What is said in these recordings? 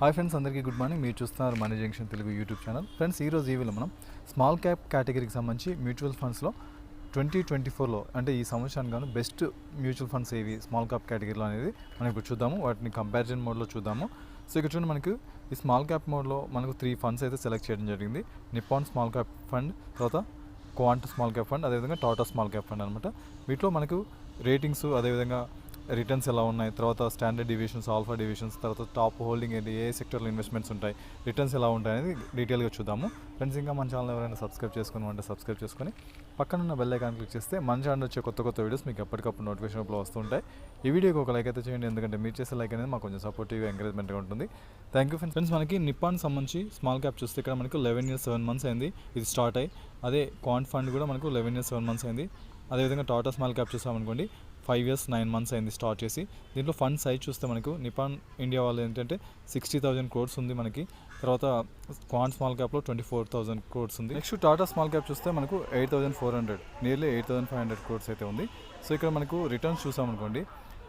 Hi friends, అందరికీ good morning. మీరు చూస్తున్నారు money junction Telugu YouTube channel. Friends, ఈరోజు ఈ వీడియోలో మనం స్మాల్ క్యాప్ కేటగిరీకి సంబంధించి మ్యూచువల్ ఫండ్స్లో 2024లో అంటే ఈ సంవత్సరానికి గాను బెస్ట్ మ్యూచువల్ ఫండ్స్ ఏవి స్మాల్ క్యాప్ కేటగిరీలో అనేది మనం ఇప్పుడు చూద్దాము. వాటిని కంపారిజన్ మోడ్లో చూద్దాము. సో ఇక్కడ చూడండి, మనకు ఈ స్మాల్ క్యాప్ మోడ్లో మనకు 3 ఫండ్స్ అయితే సెలెక్ట్ చేయడం జరిగింది. నిప్పాన్ స్మాల్ క్యాప్ ఫండ్, తర్వాత క్వాంట్ స్మాల్ క్యాప్ ఫండ్, అదేవిధంగా టాటా స్మాల్ క్యాప్ ఫండ్ అనమాట. వీటిలో మనకు రేటింగ్స్, అదేవిధంగా రిటర్న్స్ ఎలా ఉన్నాయి, తర్వాత స్టాండర్డ్ డివిజన్స్, ఆల్ఫా డివిజన్స్, తర్వాత టాప్ హోల్డింగ్ ఏంటి, ఏ సెక్టర్లో ఇన్వెస్ట్మెంట్స్ ఉంటాయి, రిటర్న్స్ ఎలా ఉంటాయి అనేది డీటెయిల్గా చూద్దాము. ఫ్రెండ్స్, ఇంకా మన ఛానల్ ఎవరైనా సబ్స్క్రైబ్ చేసుకుని సబ్స్క్రైబ్ చేసుకొని పక్కనున్న బెల్ ఐకాన్ క్లిక్ చేస్తే మన ఛానల్ వచ్చే కొత్త వీడియోస్ మీకు ఎప్పటికప్పుడు నోటిఫికేషన్ రూపంలో వస్తుంటాయి. ఈ వీడియోకి ఒక లైక్ అయితే చేయండి, ఎందుకంటే మీరు చేసే లైక్ అనేది మాకు కొంచెం సపోర్టివ్ ఎంకరేజ్మెంట్గా ఉంటుంది. Thank you friends. మనకి నిప్పాన్ సంబంధించి స్మాల్ క్యాప్ చూస్తే ఇక్కడ మనకు 11 years 7 months అయింది ఇది స్టార్ట్ అయ్యి. అదే క్వాంట్ ఫండ్ కూడా మనకు 11 years 7 months అయింది. అదేవిధంగా టాటా స్మాల్ క్యాప్ చూసామనుకోండి 5 years 9 months అయింది స్టార్ట్ చేసి. దీంట్లో ఫండ్ సైజ్ చూస్తే మనకు నిప్పాన్ ఇండియా వాళ్ళు ఏంటంటే 60,000 crores ఉంది మనకి. తర్వాత క్వాంట్ స్మాల్ క్యాప్లో 24,000 crores ఉంది. నెక్స్ట్ టాటా స్మాల్ క్యాప్ చూస్తే మనకు 8,400, నియర్లీ 8,500 crores అయితే ఉంది. సో ఇక్కడ మనకు రిటర్న్స్ చూసామనుకోండి,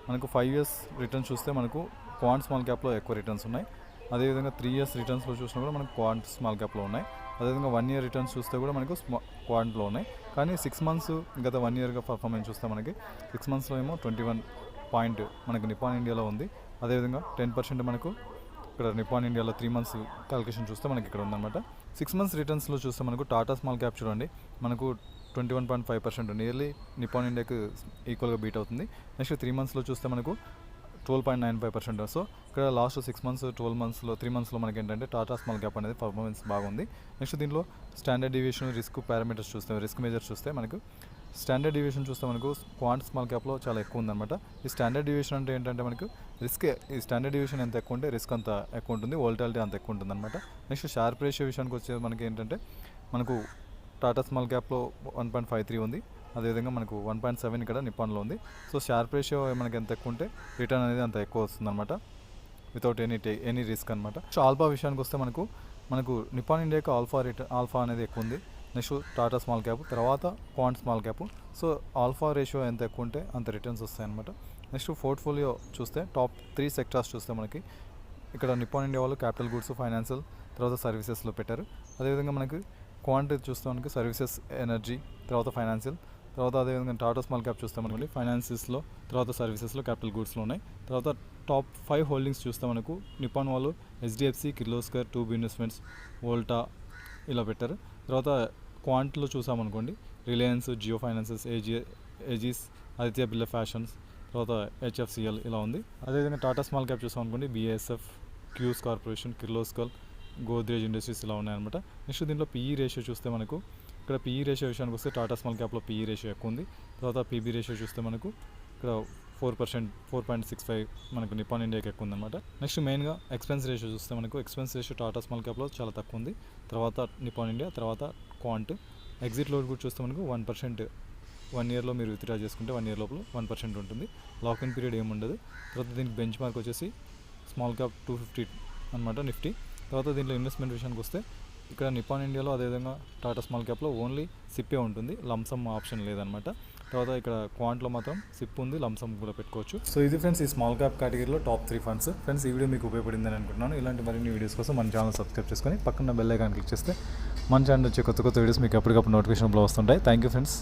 మనకు 5 years రిటర్న్స్ చూస్తే మనకు క్వాంట్ స్మాల్ క్యాప్లో ఎక్కువ రిటర్న్స్ ఉన్నాయి. అదేవిధంగా 3 years రిటర్న్స్లో చూసినా కూడా మనకు క్వాంట్ స్మాల్ క్యాప్లో ఉన్నాయి. అదేవిధంగా 1 year రిటర్న్స్ చూస్తే కూడా మనకు క్వాంట్లో ఉన్నాయి. కానీ 6 months గత 1 yearగా పర్ఫార్మెన్స్ చూస్తే మనకి 6 monthsలో ఏమో 21 పాయింట్ మనకు నిప్పాన్ ఇండియాలో ఉంది. అదేవిధంగా 10% మనకు ఇక్కడ నిప్పాన్ ఇండియాలో 3 months క్యాలిక్యులేషన్ చూస్తే మనకి ఇక్కడ ఉందన్నమాట. 6 months రిటర్న్స్లో చూస్తే మనకు టాటా స్మాల్ క్యాప్ చూడండి, మనకు 21.5%, నియర్లీ నిప్పాన్ ఇండియాకి ఈక్వల్గా బీట్ అవుతుంది. నెక్స్ట్ 3 monthsలో చూస్తే మనకు 12.95%. సో ఇక్కడ లాస్ట్ 6 months 12 monthsలో 3 monthsలో మనకి ఏంటంటే టాటా స్మాల్ క్యాప్ అనేది పర్ఫార్మెన్స్ బాగుంది. నెక్స్ట్ దీంట్లో స్టాండర్డ్ డివియేషన్, రిస్క్ పారామీటర్స్ చూస్తే, రిస్క్ మెజర్స్ చూస్తే మనకు స్టాండర్డ్ డివియేషన్ చూస్తే మనకు క్వాంట్ స్మాల్ క్యాప్లో చాలా ఎక్కువ ఉందన్నమాట. ఈ స్టాండర్డ్ డివియేషన్ అంటే ఏంటంటే మనకు రిస్క్, ఈ స్టాండర్డ్ డివియేషన్ ఎంత ఎక్కువ ఉంటే రిస్క్ అంత ఎక్కువ ఉంటుంది, వోల్టాలిటీ అంత ఎక్కువ ఉంటుంది అనమాట. నెక్స్ట్ షార్ప్ రేషియో విషయానికి వచ్చేది మనకి ఏంటంటే మనకు టాటా స్మాల్ క్యాప్లో 1.53 ఉంది. అదేవిధంగా మనకు 1.7 ఇక్కడ నిప్పాన్లో ఉంది. సో షార్ప్ రేషియో మనకి ఎంత ఎక్కువ ఉంటే రిటర్న్ అనేది అంత ఎక్కువ వస్తుంది అనమాట, వితౌట్ ఎనీ రిస్క్ అనమాట. సో ఆల్ఫా విషయానికి వస్తే మనకు నిప్పాన్ ఇండియాకి ఆల్ఫా అనేది ఎక్కువ ఉంది. నెక్స్ట్ టాటా స్మాల్ క్యాప్, తర్వాత quant small cap. So alpha ratio ఎంత ఎక్కువ ఉంటే అంత రిటర్న్స్ వస్తాయి అనమాట. నెక్స్ట్ పోర్ట్ఫోలియో చూస్తే టాప్ 3 సెక్టార్స్ చూస్తే మనకి ఇక్కడ నిప్పాన్ ఇండియా వాళ్ళు క్యాపిటల్ గూడ్స్, ఫైనాన్షియల్, తర్వాత సర్వీసెస్లో పెట్టారు. అదేవిధంగా మనకి క్వాంట్ చూస్తే మనకి సర్వీసెస్, ఎనర్జీ, తర్వాత ఫైనాన్షియల్, తర్వాత అదేవిధంగా టాటా స్మాల్ క్యాప్ చూస్తే మనకి ఫైనాన్సెస్లో, తర్వాత సర్వీసెస్లో, క్యాపిటల్ గూడ్స్లో ఉన్నాయి. తర్వాత టాప్ 5 హోల్డింగ్స్ చూస్తే మనకు నిప్పాన్ వాళ్ళు HDFC, Kirloskar, tube investments, Volta ఇలా పెట్టారు. తర్వాత క్వాంట్లో చూసామనుకోండి Reliance, Jio finances, Aegis, Aditya Birla fashions, తర్వాత HFCL ఇలా ఉంది. అదేవిధంగా టాటా స్మాల్ క్యాప్ చూసామనుకోండి BASF, Quess corporation, Kirloskar, Godrej industries ఇలా ఉన్నాయన్నమాట. నెక్స్ట్ దీంట్లో PE రేషియో చూస్తే మనకు ఇక్కడ PE రేషియో విషయానికి వస్తే టాటా స్మాల్ క్యాప్లో PE రేషియో ఎక్కువ ఉంది. తర్వాత PB రేషియో చూస్తే మనకు ఇక్కడ 4.65 మనకు నిప్పాన్ ఇండియాకి ఎక్కువ ఉందన్నమాట. నెక్స్ట్ మెయిన్గా ఎక్స్పెన్స్ రేషియో చూస్తే మనకు ఎక్స్పెన్స్ రేషియో టాటా స్మాల్ క్యాప్లో చాలా తక్కువ ఉంది, తర్వాత నిప్పాన్ ఇండియా, తర్వాత క్వాంట్. ఎగ్జిట్ లోడ్ కూడా చూస్తే మనకు 1%, 1 yearలో మీరు విత్డ్రా చేసుకుంటే 1 year లోపల 1% ఉంటుంది. లాక్ ఇన్ పీరియడ్ ఏముండదు. తర్వాత దీనికి బెంచ్ మార్క్ వచ్చేసి స్మాల్ క్యాప్ 250 అనమాట, నిఫ్టీ. తర్వాత దీంట్లో ఇన్వెస్ట్మెంట్ విషయానికి వస్తే ఇక్కడ నిప్పాన్ ఇండియాలో, అదేవిధంగా టాటా స్మాల్ క్యాప్లో ఓన్లీ సిప్పే ఉంటుంది, లంసమ్ ఆప్షన్ లేదనమాట. తర్వాత ఇక్కడ క్వాంట్లో మాత్రం సిప్ ఉంది, లంసమ్ కూడా పెట్టుకోవచ్చు. సో ఇది ఫ్రెండ్స్ ఈ స్మాల్ క్యాప్ కేటగిరీలో టాప్ 3 ఫండ్స్. ఫ్రెండ్స్, ఈ వీడియో మీకు ఉపయోగపడిందని అనుకుంటున్నాను. ఇలాంటి మరిన్ని వీడియోస్ కోసం మన ఛానల్ సబ్స్క్రైబ్ చేసుకొని పక్కన బెల్ ఐకాన్ క్లిక్ చేస్తే మన ఛానల్ వచ్చే కొత్త వీడియోస్ మీకు ఎప్పటికప్పుడు నోటిఫికేషన్లో వస్తుంటాయి. Thank you friends.